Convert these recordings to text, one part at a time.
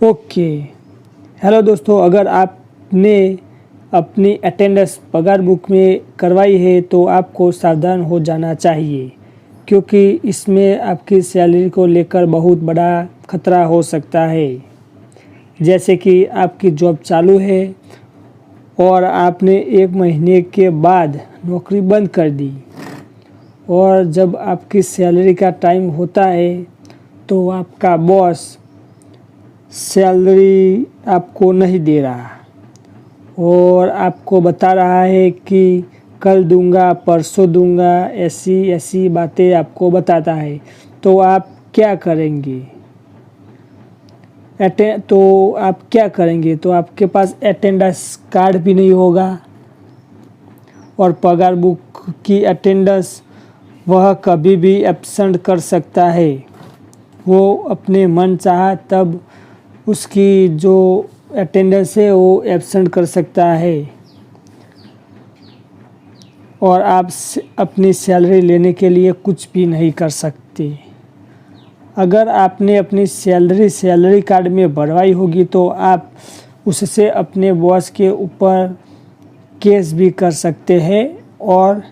Okay. Hello दोस्तों, अगर आपने अपनी अटेंडेंस पगार बुक में करवाई है तो आपको सावधान हो जाना चाहिए, क्योंकि इसमें आपकी सैलरी को लेकर बहुत बड़ा खतरा हो सकता है। जैसे कि आपकी जॉब चालू है और आपने 1 महीने के बाद नौकरी बंद कर दी, और जब आपकी सैलरी का टाइम होता है तो आपका बॉस सैलरी आपको नहीं दे रहा और आपको बता रहा है कि कल दूंगा, परसों दूंगा, ऐसी ऐसी बातें आपको बताता है। तो आप क्या करेंगे? तो आपके पास अटेंडेंस कार्ड भी नहीं होगा, और पगार बुक की अटेंडेंस वह कभी भी एब्सेंट कर सकता है। वो अपने मन चाहा तब उसकी जो अटेंडेंस है वो एब्सेंट कर सकता है, और आप अपनी सैलरी लेने के लिए कुछ भी नहीं कर सकते। अगर आपने अपनी सैलरी कार्ड में भरवाई होगी तो आप उससे अपने बॉस के ऊपर केस भी कर सकते हैं और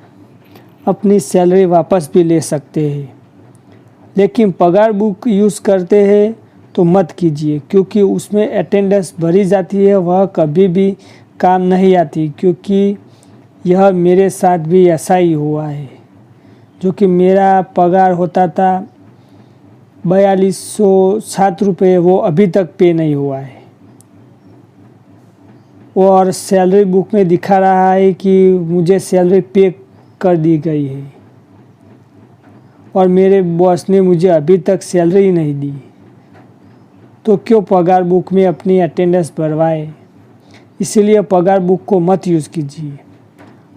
अपनी सैलरी वापस भी ले सकते हैं। लेकिन पगार बुक यूज़ करते हैं तो मत कीजिए, क्योंकि उसमें अटेंडेंस भरी जाती है, वह कभी भी काम नहीं आती। क्योंकि यह मेरे साथ भी ऐसा ही हुआ है, जो कि मेरा पगार होता था 4207 रुपये, वो अभी तक पे नहीं हुआ है, और सैलरी बुक में दिखा रहा है कि मुझे सैलरी पे कर दी गई है, और मेरे बॉस ने मुझे अभी तक सैलरी ही नहीं दी। तो क्यों पगार बुक में अपनी अटेंडेंस भरवाए? इसीलिए पगार बुक को मत यूज़ कीजिए।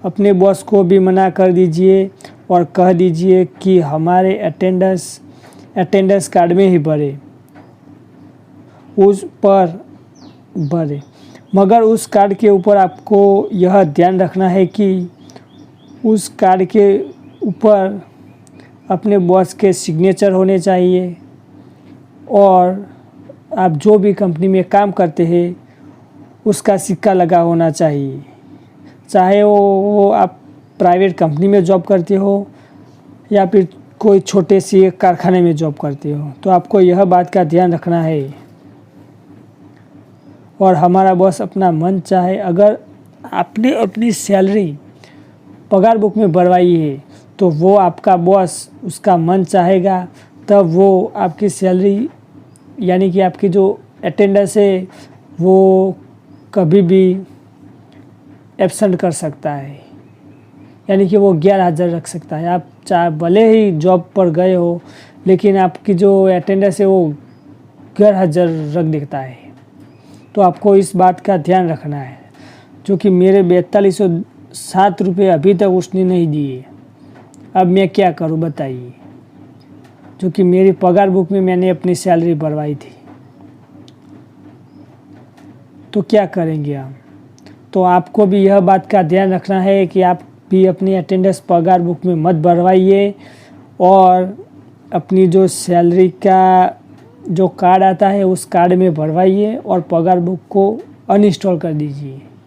अपने बॉस को भी मना कर दीजिए और कह दीजिए कि हमारे अटेंडेंस कार्ड में ही भरे, उस पर भरे। मगर उस कार्ड के ऊपर आपको यह ध्यान रखना है कि उस कार्ड के ऊपर अपने बॉस के सिग्नेचर होने चाहिए, और आप जो भी कंपनी में काम करते हैं उसका सिक्का लगा होना चाहिए। चाहे वो आप प्राइवेट कंपनी में जॉब करते हो या फिर कोई छोटे से कारखाने में जॉब करते हो, तो आपको यह बात का ध्यान रखना है। और हमारा बॉस अपना मन चाहे, अगर आपने अपनी सैलरी पगार बुक में भरवाई है तो वो आपका बॉस, उसका मन चाहेगा तब वो आपकी सैलरी, यानी कि आपकी जो अटेंडेंस है, वो कभी भी एब्सेंट कर सकता है। यानी कि वो 11,000 रख सकता है। आप चाहे भले ही जॉब पर गए हो, लेकिन आपकी जो अटेंडेंस है वो 11,000 रख देता है। तो आपको इस बात का ध्यान रखना है, जो कि मेरे 4207 रुपये अभी तक उसने नहीं दिए। अब मैं क्या करूं बताइए, जो कि मेरी पगार बुक में मैंने अपनी सैलरी भरवाई थी। तो क्या करेंगे आप? तो आपको भी यह बात का ध्यान रखना है कि आप भी अपनी अटेंडेंस पगार बुक में मत भरवाइए, और अपनी जो सैलरी का जो कार्ड आता है उस कार्ड में भरवाइए, और पगार बुक को अनइंस्टॉल कर दीजिए।